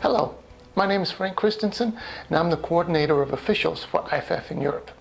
Hello, my name is Frank Christensen and I'm the coordinator of officials for IFAF in Europe.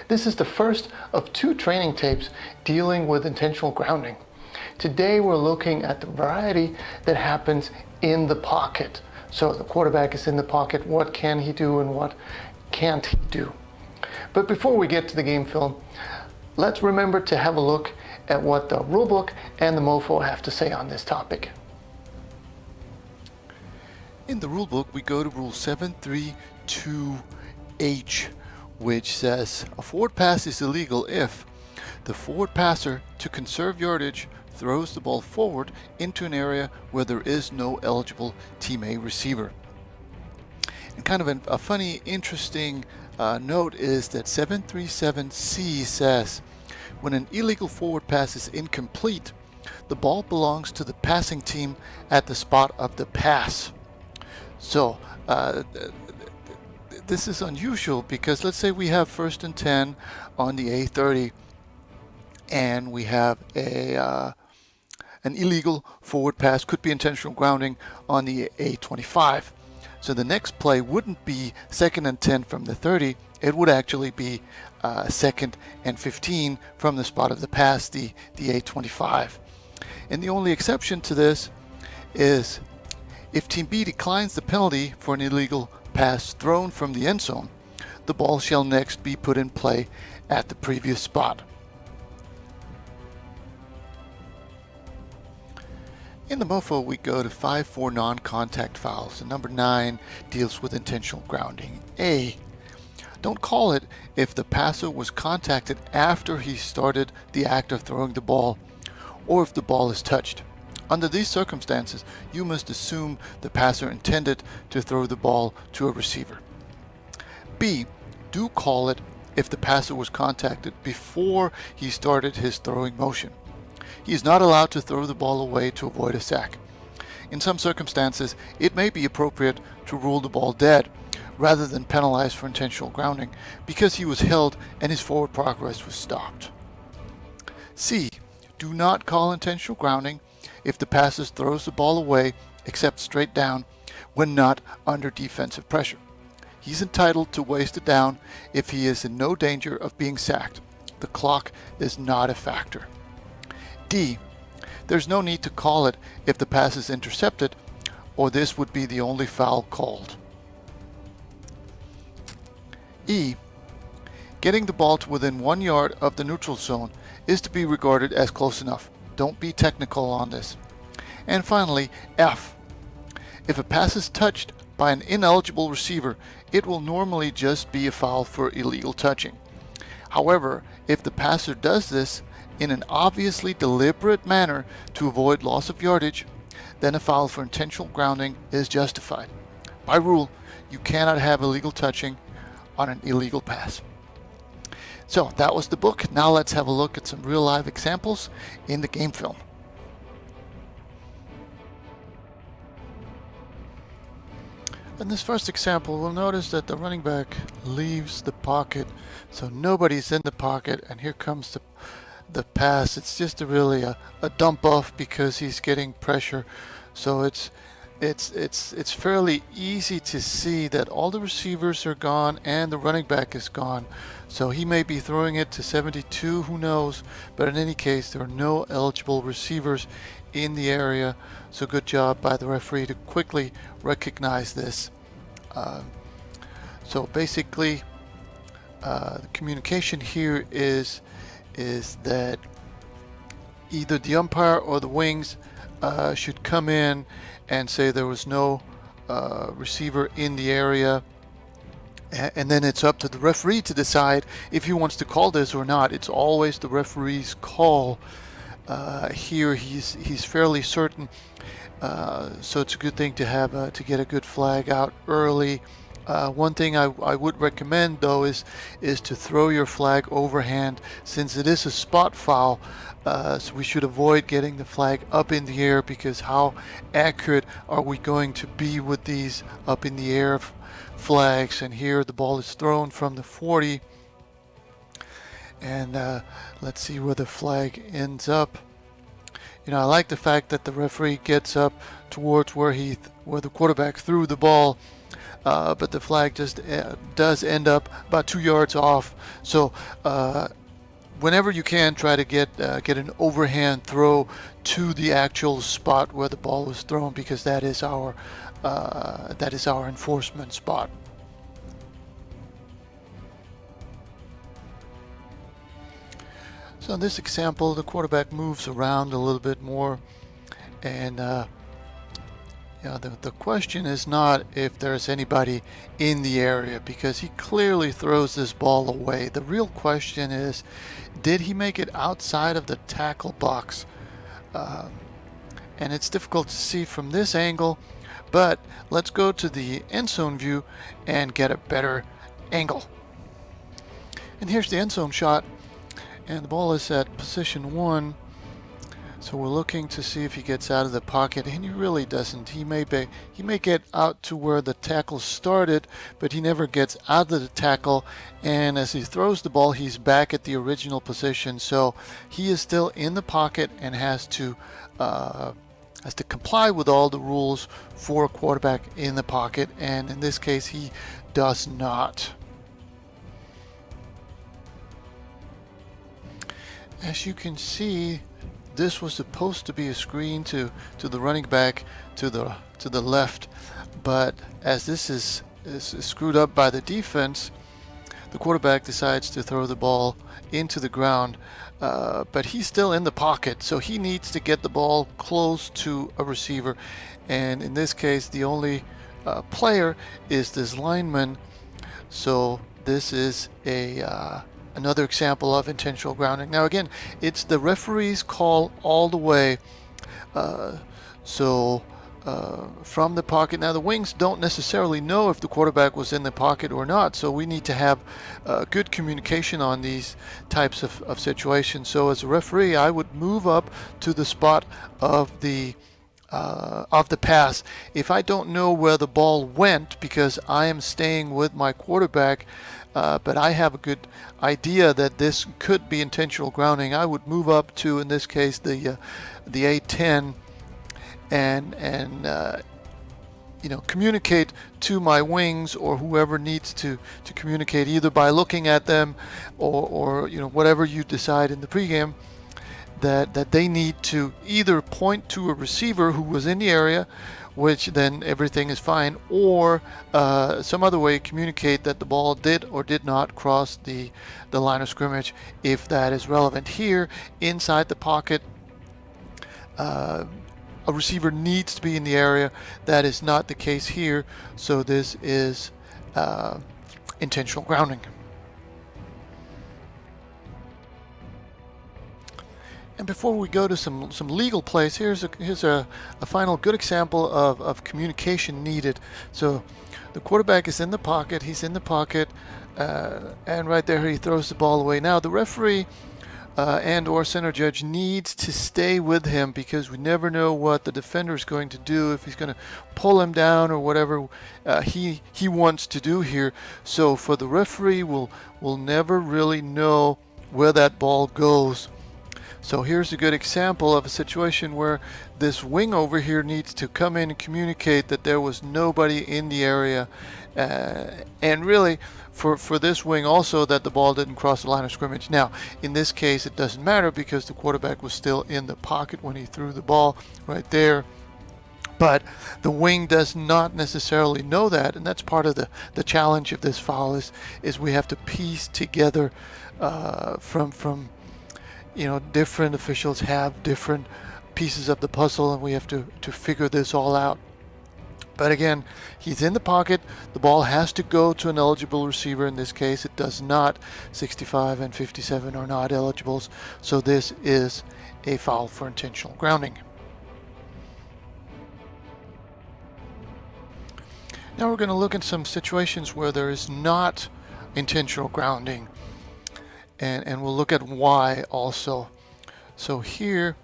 This is the first of 2 training tapes dealing with intentional grounding. Today we're looking at the variety that happens in the pocket. So the quarterback is in the pocket, what can he do and what can't he do? But before we get to the game film, let's remember to have a look at what the rulebook and the MOFO have to say on this topic. In the rulebook, we go to Rule 732H, which says a forward pass is illegal if the forward passer, to conserve yardage, throws the ball forward into an area where there is no eligible Team A receiver. And kind of a funny, interesting note is that 737C says when an illegal forward pass is incomplete, the ball belongs to the passing team at the spot of the pass. So this is unusual because let's say we have 1st and 10 on the A30 and we have an illegal forward pass, could be intentional grounding on the A25. So the next play wouldn't be 2nd and 10 from the 30, it would actually be 2nd and 15 from the spot of the pass, the A25. And the only exception to this is if Team B declines the penalty for an illegal pass thrown from the end zone, the ball shall next be put in play at the previous spot. In the MOFO, we go to 5 for non-contact fouls, and number 9 deals with intentional grounding. A, don't call it if the passer was contacted after he started the act of throwing the ball, or if the ball is touched. Under these circumstances, you must assume the passer intended to throw the ball to a receiver. B, do call it if the passer was contacted before he started his throwing motion. He is not allowed to throw the ball away to avoid a sack. In some circumstances, it may be appropriate to rule the ball dead rather than penalize for intentional grounding because he was held and his forward progress was stopped. C, do not call intentional grounding if the passer throws the ball away except straight down when not under defensive pressure. He's entitled to waste a down if he is in no danger of being sacked. The clock is not a factor. D, there's no need to call it if the pass is intercepted, or this would be the only foul called. E, getting the ball to within 1 yard of the neutral zone is to be regarded as close enough. Don't be technical on this. And finally, F. If a pass is touched by an ineligible receiver, it will normally just be a foul for illegal touching. However, if the passer does this in an obviously deliberate manner to avoid loss of yardage, then a foul for intentional grounding is justified. By rule, you cannot have illegal touching on an illegal pass. So that was the book. Now let's have a look at some real live examples in the game film. In this first example, we'll notice that the running back leaves the pocket, so nobody's in the pocket, and here comes the pass. It's just really a dump off because he's getting pressure. So it's fairly easy to see that all the receivers are gone and the running back is gone. So he may be throwing it to 72, who knows, but in any case there are no eligible receivers in the area. So good job by the referee to quickly recognize this. So basically the communication here is that either the umpire or the wings should come in and say there was no receiver in the area, and then it's up to the referee to decide if he wants to call this or not. It's always the referee's call. Here he's fairly certain, so it's a good thing to have to get a good flag out early. One thing I would recommend though is to throw your flag overhand, since it is a spot foul. So we should avoid getting the flag up in the air, because how accurate are we going to be with these up in the air flags? And here the ball is thrown from the 40, and let's see where the flag ends up. I like the fact that the referee gets up towards where the quarterback threw the ball, but the flag just does end up about 2 yards off. So whenever you can, try to get an overhand throw to the actual spot where the ball was thrown, because that is our enforcement spot. So in this example, the quarterback moves around a little bit more, and the question is not if there's anybody in the area, because he clearly throws this ball away. The real question is, did he make it outside of the tackle box? And it's difficult to see from this angle, but let's go to the end zone view and get a better angle. And here's the end zone shot, and the ball is at position 1. So we're looking to see if he gets out of the pocket, and he really doesn't. He may get out to where the tackle started, but he never gets out of the tackle, and as he throws the ball, he's back at the original position. So he is still in the pocket and has to comply with all the rules for a quarterback in the pocket, and in this case he does not. As you can see, this was supposed to be a screen to the running back to the left, but as this is screwed up by the defense, the quarterback decides to throw the ball into the ground, but he's still in the pocket, so he needs to get the ball close to a receiver, and in this case the only player is this lineman. So this is another example of intentional grounding. Now again, it's the referee's call all the way. From the pocket. Now the wings don't necessarily know if the quarterback was in the pocket or not, so we need to have good communication on these types of situations. So as a referee, I would move up to the spot of the pass. If I don't know where the ball went, because I am staying with my quarterback, but I have a good idea that this could be intentional grounding, I would move up to, in this case, the A10, and communicate to my wings or whoever needs to communicate, either by looking at them or whatever you decide in the pregame, that they need to either point to a receiver who was in the area, which then everything is fine, or some other way communicate that the ball did or did not cross the line of scrimmage, if that is relevant. Here, inside the pocket, a receiver needs to be in the area. That is not the case here, so this is intentional grounding. And before we go to some legal plays, here's a final good example of communication needed. So the quarterback is in the pocket, he's in the pocket, and right there he throws the ball away. Now the referee and or center judge needs to stay with him, because we never know what the defender is going to do, if he's going to pull him down or whatever he wants to do here. So for the referee, we'll never really know where that ball goes. So here's a good example of a situation where this wing over here needs to come in and communicate that there was nobody in the area, and really for this wing also that the ball didn't cross the line of scrimmage. Now in this case it doesn't matter, because the quarterback was still in the pocket when he threw the ball right there, but the wing does not necessarily know that, and that's part of the challenge of this foul is we have to piece together from different officials have different pieces of the puzzle, and we have to figure this all out. But again, he's in the pocket, the ball has to go to an eligible receiver. In this case it does not. 65 and 57 are not eligibles, so this is a foul for intentional grounding. Now we're going to look at some situations where there is not intentional grounding, and we'll look at why also. So here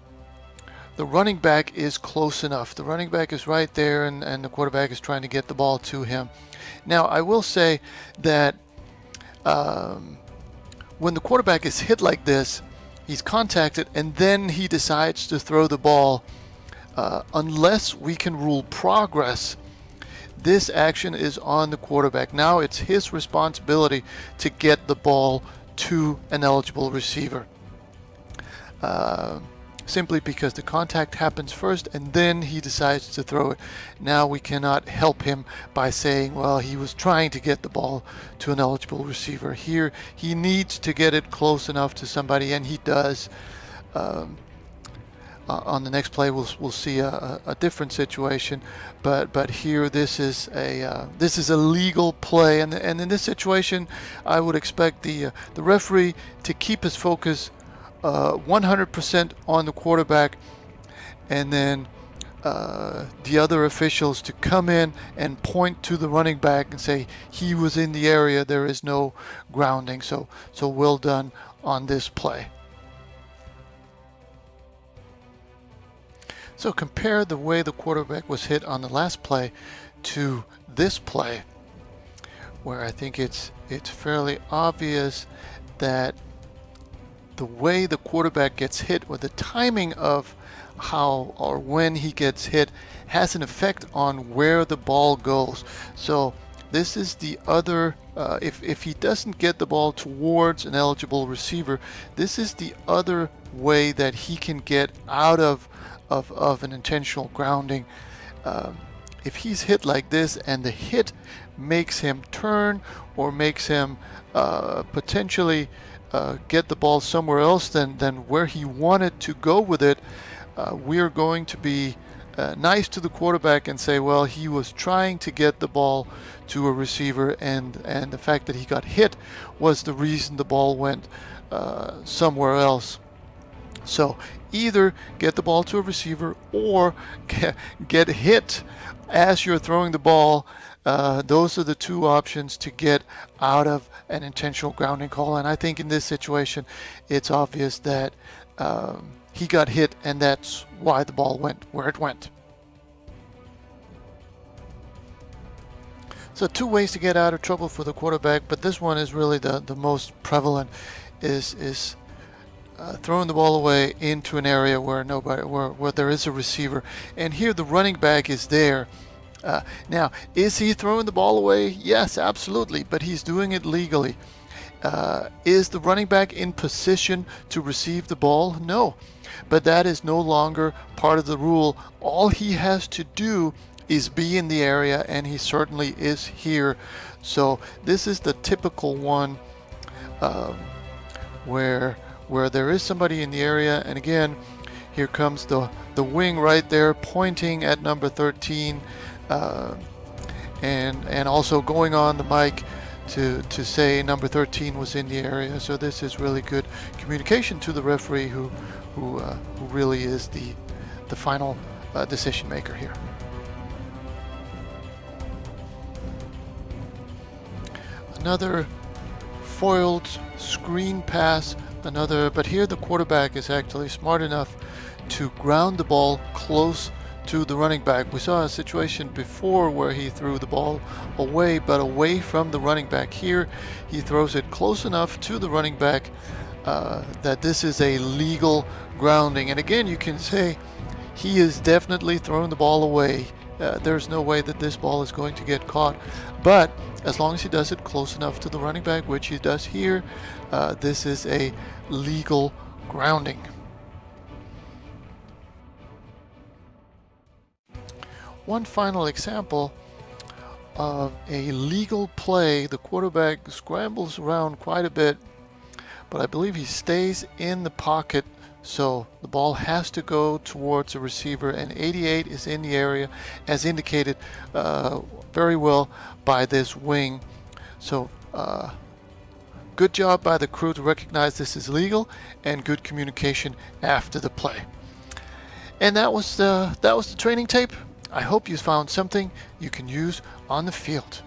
the running back is close enough. The running back is right there, and the quarterback is trying to get the ball to him. Now I will say that when the quarterback is hit like this, he's contacted and then he decides to throw the ball, unless we can rule progress, this action is on the quarterback. Now it's his responsibility to get the ball to an eligible receiver. Simply because the contact happens first and then he decides to throw it. Now we cannot help him by saying, well, he was trying to get the ball to an eligible receiver. Here he needs to get it close enough to somebody, and he does. On the next play we'll see a different situation, but here this is a legal play, and in this situation I would expect the referee to keep his focus 100% on the quarterback, and then the other officials to come in and point to the running back and say he was in the area, there is no grounding. So well done on this play. So compare the way the quarterback was hit on the last play to this play, where I think it's fairly obvious that the way the quarterback gets hit, or the timing of how or when he gets hit, has an effect on where the ball goes. So this is the other, if he doesn't get the ball towards an eligible receiver, this is the other way that he can get out of an intentional grounding. If he's hit like this and the hit makes him turn or makes him potentially get the ball somewhere else than where he wanted to go with it, we're going to be nice to the quarterback and say, well, he was trying to get the ball to a receiver, and the fact that he got hit was the reason the ball went somewhere else. So either get the ball to a receiver or get hit as you're throwing the ball. Those are the two options to get out of an intentional grounding call. And I think in this situation, it's obvious that he got hit, and that's why the ball went where it went. So two ways to get out of trouble for the quarterback, but this one is really the most prevalent, is throwing the ball away into an area where there is a receiver. And here the running back is there. Now, is he throwing the ball away? Yes, absolutely, but he's doing it legally. Is the running back in position to receive the ball? No, but that is no longer part of the rule. All he has to do is be in the area, and he certainly is here. So this is the typical one where there is somebody in the area, and again, here comes the wing right there pointing at number 13, and also going on the mic to say number 13 was in the area. So this is really good communication to the referee, who really is the final decision maker here. Another foiled screen pass, but here the quarterback is actually smart enough to ground the ball close to the running back. We saw a situation before where he threw the ball away, but away from the running back. Here he throws it close enough to the running back that this is a legal grounding. And again, you can say he is definitely throwing the ball away. There's no way that this ball is going to get caught, but as long as he does it close enough to the running back, which he does here, this is a legal grounding. One final example of a legal play. The quarterback scrambles around quite a bit, but I believe he stays in the pocket, so the ball has to go towards a receiver, and 88 is in the area, as indicated very well by this wing. So good job by the crew to recognize this is legal, and good communication after the play. And that was the training tape. I hope you found something you can use on the field.